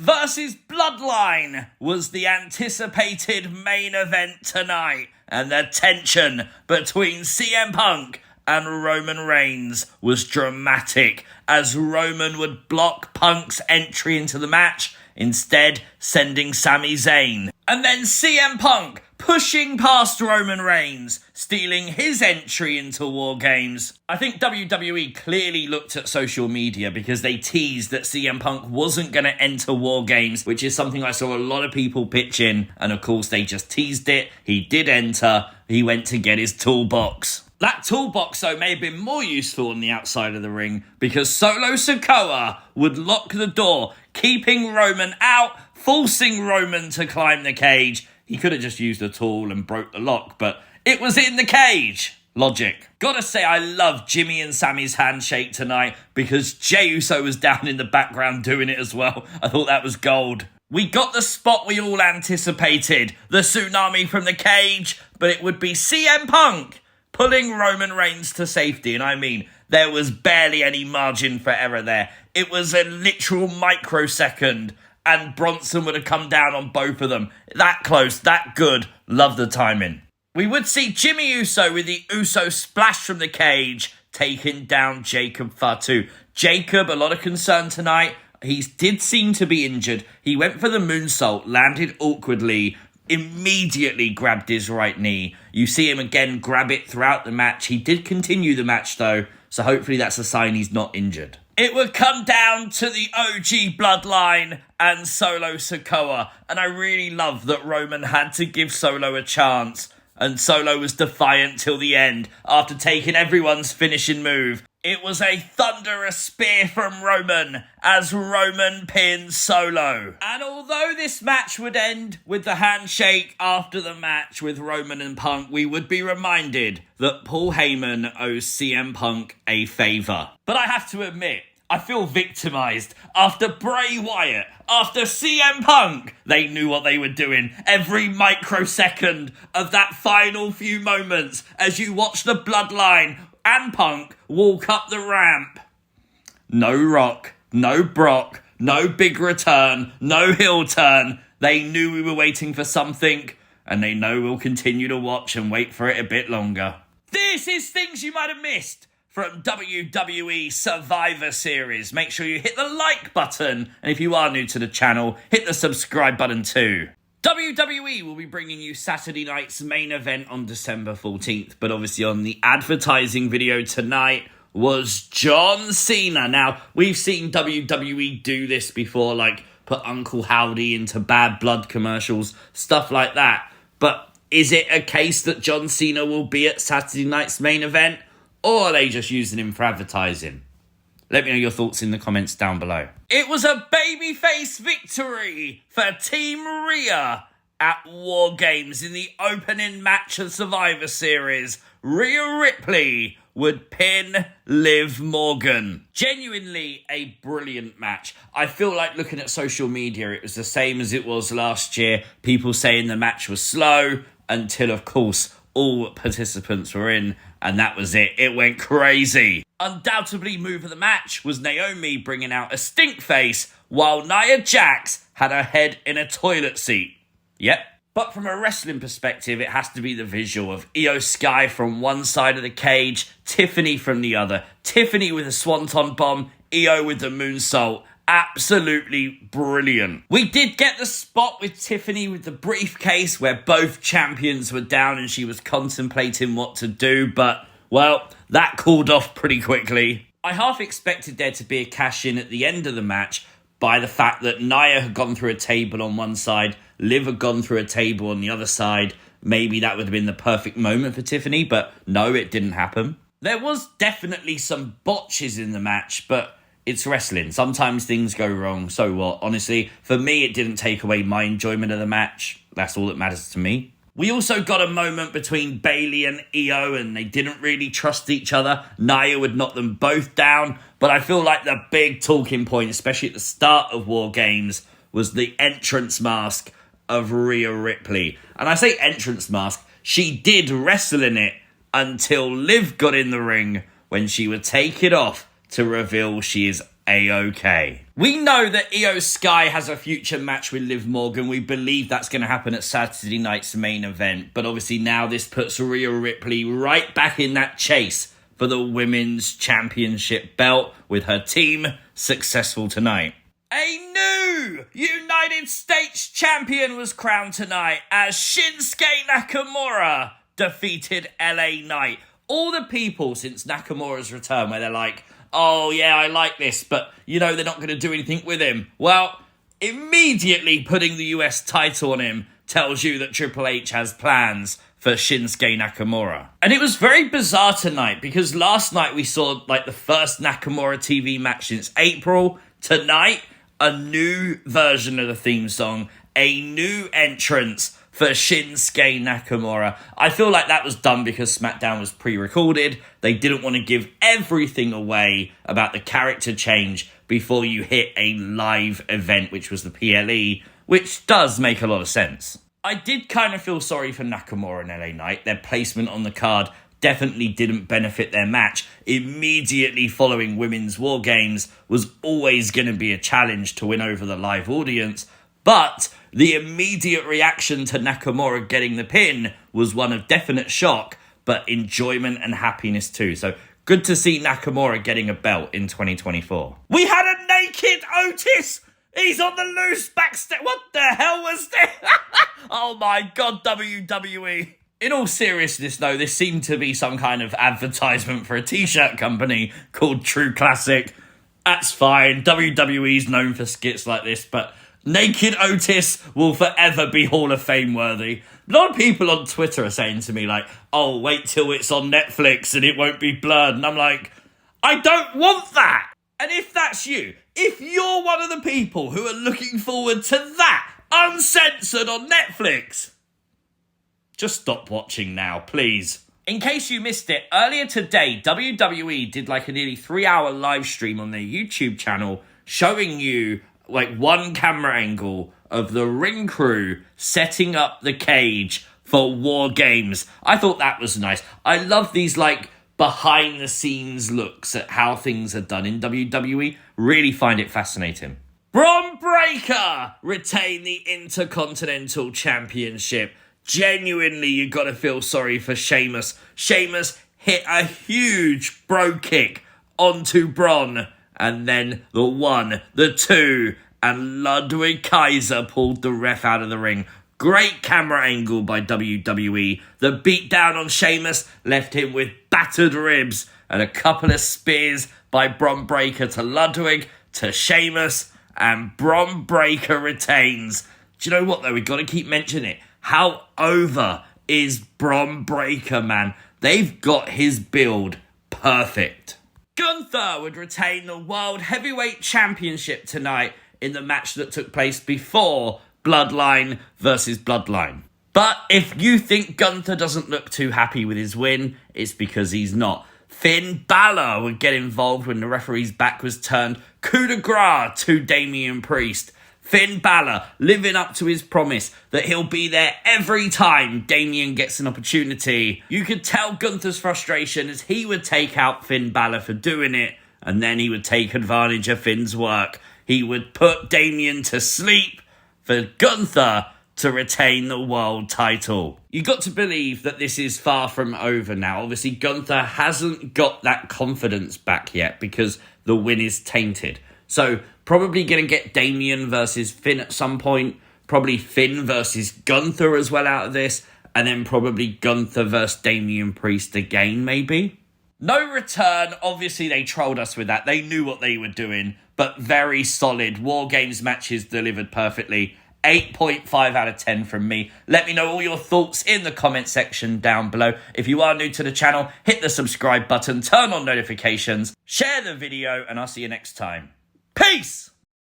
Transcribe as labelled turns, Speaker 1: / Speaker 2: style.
Speaker 1: versus Bloodline was the anticipated main event tonight, and the tension between CM Punk and Roman Reigns was dramatic as Roman would block Punk's entry into the match, instead sending Sami Zayn. And then CM Punk pushing past Roman Reigns, stealing his entry into War Games. I think WWE clearly looked at social media because they teased that CM Punk wasn't going to enter War Games, which is something I saw a lot of people pitch in, and of course they just teased it. He did enter, he went to get his toolbox. That toolbox, though, may have been more useful on the outside of the ring because Solo Sikoa would lock the door, keeping Roman out, forcing Roman to climb the cage. He could have just used a tool and broke the lock, but it was in the cage. Logic. Gotta say, I love Jimmy and Sammy's handshake tonight because Jey Uso was down in the background doing it as well. I thought that was gold. We got the spot we all anticipated, the tsunami from the cage, but it would be CM Punk pulling Roman Reigns to safety, and I mean, there was barely any margin for error there. It was a literal microsecond, and Bronson would have come down on both of them. That close, that good. Love the timing. We would see Jimmy Uso with the Uso splash from the cage, taking down Jacob Fatu. Jacob, a lot of concern tonight. He did seem to be injured. He went for the moonsault, landed awkwardly, immediately grabbed his right knee. You see him again grab it throughout the match. He did continue the match though, so hopefully that's a sign he's not injured. It would come down to the OG Bloodline and Solo Sikoa, and I really love that Roman had to give Solo a chance, and Solo was defiant till the end after taking everyone's finishing move. It was a thunderous spear from Roman as Roman pins Solo. And although this match would end with the handshake after the match with Roman and Punk, we would be reminded that Paul Heyman owes CM Punk a favour. But I have to admit, I feel victimised. After Bray Wyatt, after CM Punk, they knew what they were doing. Every microsecond of that final few moments as you watch the Bloodline and Punk walk up the ramp. No Rock, no Brock, no big return, no heel turn. They knew we were waiting for something, and they know we'll continue to watch and wait for it a bit longer. This is things you might have missed from WWE Survivor Series. Make sure you hit the like button, and if you are new to the channel, hit the subscribe button too. WWE will be bringing you Saturday night's main event on December 14th, but obviously on the advertising video tonight was John Cena. Now, we've seen WWE do this before, like put Uncle Howdy into Bad Blood commercials, stuff like that. But is it a case that John Cena will be at Saturday night's main event, or are they just using him for advertising? Let me know your thoughts in the comments down below. It was a babyface victory for Team Rhea at War Games in the opening match of Survivor Series. Rhea Ripley would pin Liv Morgan. Genuinely a brilliant match. I feel like looking at social media, it was the same as it was last year. People saying the match was slow until, of course, all participants were in, and that was it. It went crazy. Undoubtedly move of the match was Naomi bringing out a stink face while Nia Jax had her head in a toilet seat. Yep. But from a wrestling perspective, it has to be the visual of Io Sky from one side of the cage, Tiffany from the other. Tiffany with a swanton bomb, Io with the moonsault. Absolutely brilliant. We did get the spot with Tiffany with the briefcase where both champions were down and she was contemplating what to do, but well, that cooled off pretty quickly. I half expected there to be a cash-in at the end of the match by the fact that Nia had gone through a table on one side, Liv had gone through a table on the other side. Maybe that would have been the perfect moment for Tiffany, but no, it didn't happen. There was definitely some botches in the match, but it's wrestling. Sometimes things go wrong, so what? Honestly, for me, it didn't take away my enjoyment of the match. That's all that matters to me. We also got a moment between Bayley and Io, and they didn't really trust each other. Nia would knock them both down, but I feel like the big talking point, especially at the start of War Games, was the entrance mask of Rhea Ripley. And I say entrance mask, she did wrestle in it until Liv got in the ring when she would take it off to reveal she is A-OK. We know that Io Sky has a future match with Liv Morgan. We believe that's going to happen at Saturday night's main event. But obviously now this puts Rhea Ripley right back in that chase for the Women's Championship belt, with her team successful tonight. A new United States champion was crowned tonight as Shinsuke Nakamura defeated LA Knight. All the people since Nakamura's return where they're like, oh yeah, I like this, but you know they're not going to do anything with him. Well, immediately putting the US title on him tells you that Triple H has plans for Shinsuke Nakamura. And it was very bizarre tonight because last night we saw like the first Nakamura TV match since April. Tonight, a new version of the theme song, a new entrance for Shinsuke Nakamura. I feel like that was done because SmackDown was pre-recorded. They didn't want to give everything away about the character change before you hit a live event, which was the PLE, which does make a lot of sense. I did kind of feel sorry for Nakamura and LA Knight. Their placement on the card definitely didn't benefit their match. Immediately following Women's War Games was always going to be a challenge to win over the live audience, but the immediate reaction to Nakamura getting the pin was one of definite shock, but enjoyment and happiness too. So good to see Nakamura getting a belt in 2024. We had a naked Otis! He's on the loose backstage. What the hell was this? Oh my God, WWE. In all seriousness, though, this seemed to be some kind of advertisement for a t-shirt company called True Classic. That's fine. WWE's known for skits like this, but naked Otis will forever be Hall of Fame worthy. A lot of people on Twitter are saying to me like, oh, wait till it's on Netflix and it won't be blurred. And I'm like, I don't want that. And if that's you, if you're one of the people who are looking forward to that uncensored on Netflix, just stop watching now, please. In case you missed it, earlier today, WWE did like a nearly 3-hour live stream on their YouTube channel showing you like one camera angle of the ring crew setting up the cage for War Games. I thought that was nice. I love these like behind the scenes looks at how things are done in WWE. Really find it fascinating. Bron Breakker retained the Intercontinental Championship. Genuinely, you got to feel sorry for Sheamus. Sheamus hit a huge bro kick onto Bron, and then the 1, the 2, and Ludwig Kaiser pulled the ref out of the ring. Great camera angle by WWE. The beatdown on Sheamus left him with battered ribs, and a couple of spears by Bron Breakker to Ludwig, to Sheamus, and Bron Breakker retains. Do you know what, though? We've got to keep mentioning it. How over is Bron Breakker, man? They've got his build perfect. Gunther would retain the World Heavyweight Championship tonight in the match that took place before Bloodline versus Bloodline. But if you think Gunther doesn't look too happy with his win, it's because he's not. Finn Balor would get involved when the referee's back was turned. Coup de grace to Damian Priest. Finn Balor living up to his promise that he'll be there every time Damian gets an opportunity. You could tell Gunther's frustration as he would take out Finn Balor for doing it, and then he would take advantage of Finn's work. He would put Damian to sleep for Gunther to retain the world title. You got to believe that this is far from over now. Obviously, Gunther hasn't got that confidence back yet because the win is tainted. So, probably going to get Damian versus Finn at some point. Probably Finn versus Gunther as well out of this. And then probably Gunther versus Damian Priest again, maybe. No return. Obviously, they trolled us with that. They knew what they were doing. But very solid. War Games matches delivered perfectly. 8.5 out of 10 from me. Let me know all your thoughts in the comment section down below. If you are new to the channel, hit the subscribe button, turn on notifications, share the video, and I'll see you next time. Peace!